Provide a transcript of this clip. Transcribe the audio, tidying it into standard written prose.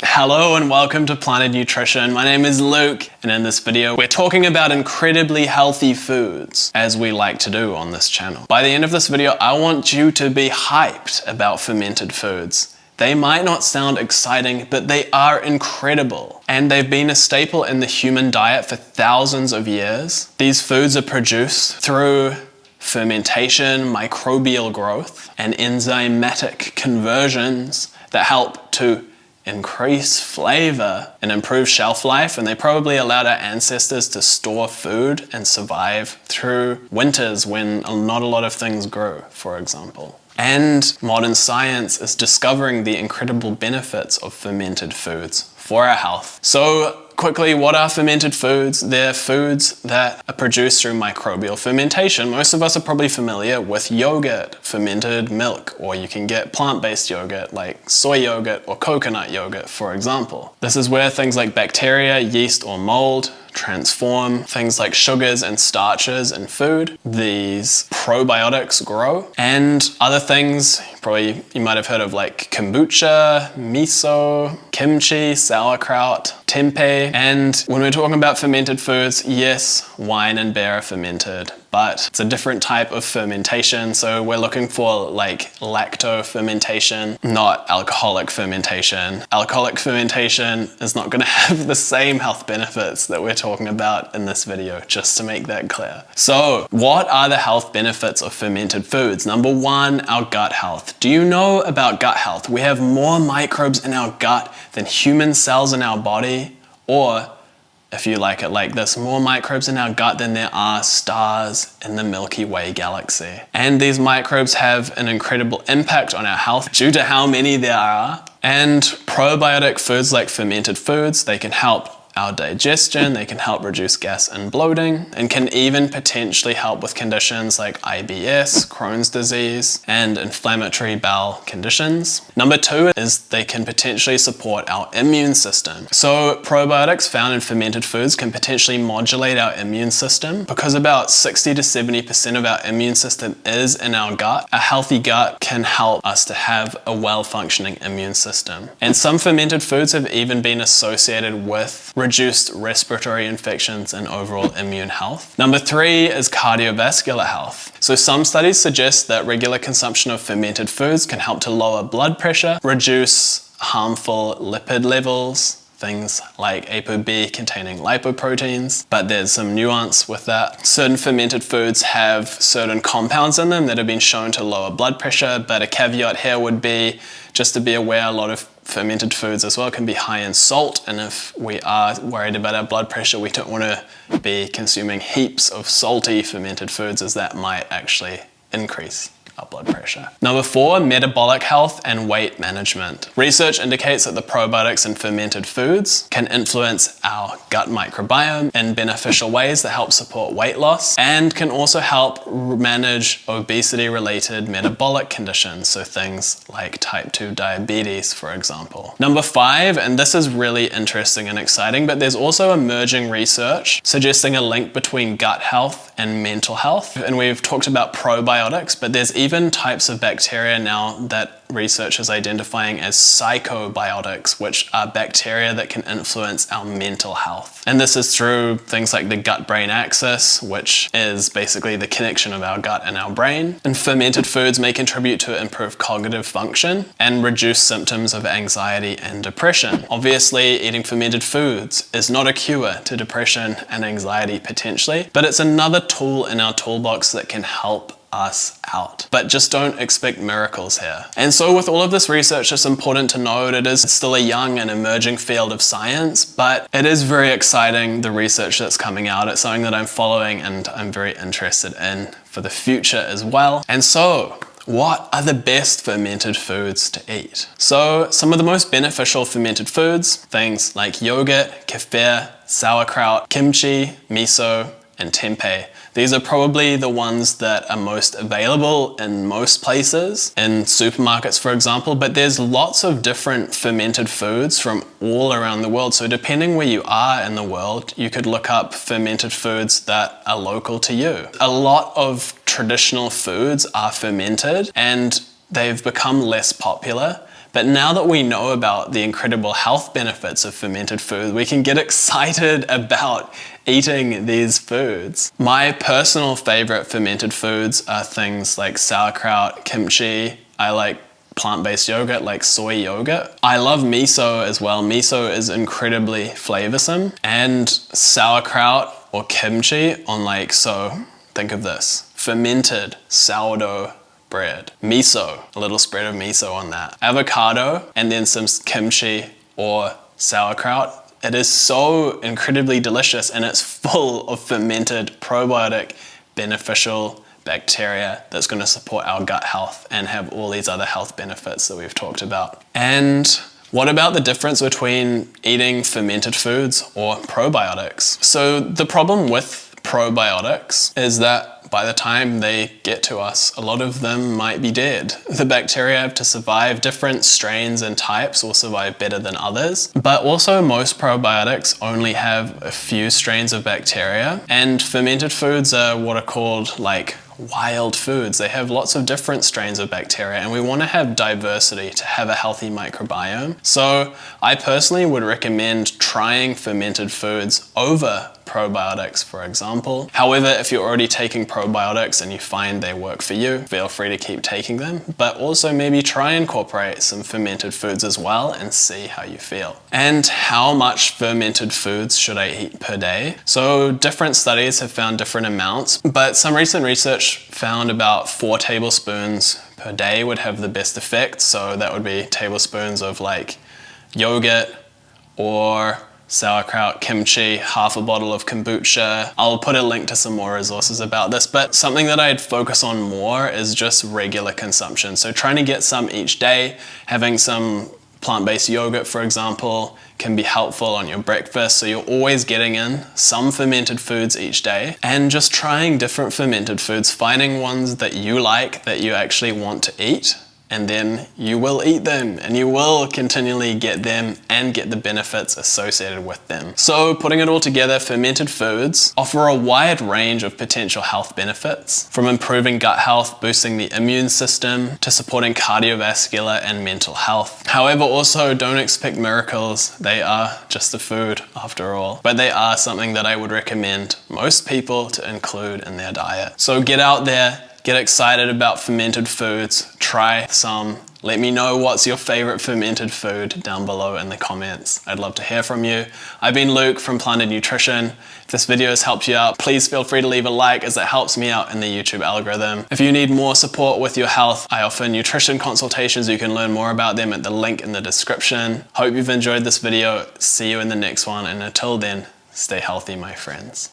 Hello and welcome to Planet Nutrition. My name is Luke, and in this video we're talking about incredibly healthy foods, as we like to do on this channel. By the end of this video, I want you to be hyped about fermented foods. They might not sound exciting, but they are incredible, and they've been a staple in the human diet for thousands of years. These foods are produced through fermentation, microbial growth, and enzymatic conversions that help to increase flavor and improve shelf life, and they probably allowed our ancestors to store food and survive through winters when not a lot of things grew, for example. And modern science is discovering the incredible benefits of fermented foods for our health. So quickly, what are fermented foods? They're foods that are produced through microbial fermentation. Most of us are probably familiar with yogurt, fermented milk, or you can get plant-based yogurt like soy yogurt or coconut yogurt, for example. This is where things like bacteria, yeast, or mold transform things like sugars and starches in food. These probiotics grow, and other things probably you might have heard of, like kombucha, miso, kimchi, sauerkraut, tempeh. And when we're talking about fermented foods, yes, wine and beer are fermented, but it's a different type of fermentation. So we're looking for like lacto fermentation, not alcoholic fermentation. Alcoholic fermentation is not going to have the same health benefits that we're talking about in this video, just to make that clear. So what are the health benefits of fermented foods? Number one, our gut health. Do you know about gut health? We have more microbes in our gut than human cells in our body, or if you like it like this, more microbes in our gut than there are stars in the Milky Way galaxy. And these microbes have an incredible impact on our health due to how many there are. And probiotic foods like fermented foods, they can help our digestion, they can help reduce gas and bloating, and can even potentially help with conditions like IBS, Crohn's disease, and inflammatory bowel conditions. Number two is they can potentially support our immune system. So probiotics found in fermented foods can potentially modulate our immune system. Because about 60 to 70% of our immune system is in our gut, a healthy gut can help us to have a well-functioning immune system. And some fermented foods have even been associated with reduced respiratory infections and overall immune health. Number three is cardiovascular health. So some studies suggest that regular consumption of fermented foods can help to lower blood pressure, reduce harmful lipid levels, things like ApoB containing lipoproteins, but there's some nuance with that. Certain fermented foods have certain compounds in them that have been shown to lower blood pressure, but a caveat here would be just to be aware a lot of fermented foods as well can be high in salt, and if we are worried about our blood pressure, we don't want to be consuming heaps of salty fermented foods, as that might actually increase our blood pressure. Number four, metabolic health and weight management. Research indicates that the probiotics in fermented foods can influence our gut microbiome in beneficial ways that help support weight loss, and can also help manage obesity-related metabolic conditions, so things like type 2 diabetes, for example. Number five, and this is really interesting and exciting, but there's also emerging research suggesting a link between gut health and mental health. And we've talked about probiotics, but there's even types of bacteria now that research is identifying as psychobiotics, which are bacteria that can influence our mental health. And this is through things like the gut-brain axis, which is basically the connection of our gut and our brain. And fermented foods may contribute to improved cognitive function and reduce symptoms of anxiety and depression. Obviously, eating fermented foods is not a cure to depression and anxiety potentially, but it's another tool in our toolbox that can help us out. But just don't expect miracles here. And so with all of this research, it's important to note it is still a young and emerging field of science, but it is very exciting, the research that's coming out. It's something that I'm following and I'm very interested in for the future as well. And so, what are the best fermented foods to eat? So some of the most beneficial fermented foods, things like yogurt, kefir, sauerkraut, kimchi, miso, and tempeh. These are probably the ones that are most available in most places, in supermarkets for example, but there's lots of different fermented foods from all around the world. So depending where you are in the world, you could look up fermented foods that are local to you. A lot of traditional foods are fermented and they've become less popular, But now that we know about the incredible health benefits of fermented food, we can get excited about eating these foods. My personal favorite fermented foods are things like sauerkraut, kimchi. I like plant-based yogurt like soy yogurt. I love miso as well. Miso is incredibly flavorsome, and sauerkraut or kimchi on think of this, fermented sourdough bread. Miso, a little spread of miso on that. Avocado and then some kimchi or sauerkraut. It is so incredibly delicious, and it's full of fermented probiotic beneficial bacteria that's going to support our gut health and have all these other health benefits that we've talked about. And what about the difference between eating fermented foods or probiotics? So the problem with probiotics is that by the time they get to us, a lot of them might be dead. The bacteria have to survive. Different strains and types will survive better than others. But also most probiotics only have a few strains of bacteria, and fermented foods are what are called wild foods. They have lots of different strains of bacteria, and we want to have diversity to have a healthy microbiome. So I personally would recommend trying fermented foods over probiotics, for example. However, if you're already taking probiotics and you find they work for you, feel free to keep taking them, but also maybe try and incorporate some fermented foods as well and see how you feel. And how much fermented foods should I eat per day? So different studies have found different amounts, but some recent research found about 4 tablespoons per day would have the best effect. So that would be tablespoons of yogurt or sauerkraut, kimchi, half a bottle of kombucha. I'll put a link to some more resources about this, but something that I'd focus on more is just regular consumption. So trying to get some each day, having some plant-based yogurt, for example, can be helpful on your breakfast. So you're always getting in some fermented foods each day, and just trying different fermented foods, finding ones that you like, that you actually want to eat, and then you will eat them and you will continually get them and get the benefits associated with them. So putting it all together, fermented foods offer a wide range of potential health benefits, from improving gut health, boosting the immune system, to supporting cardiovascular and mental health. However, also don't expect miracles. They are just a food after all, but they are something that I would recommend most people to include in their diet. So get out there, get excited about fermented foods, try some. Let me know what's your favorite fermented food down below in the comments. I'd love to hear from you. I've been Luke from Planted Nutrition. If this video has helped you out, please feel free to leave a like, as it helps me out in the YouTube algorithm. If you need more support with your health, I offer nutrition consultations. You can learn more about them at the link in the description. Hope you've enjoyed this video. See you in the next one, and until then, stay healthy, my friends.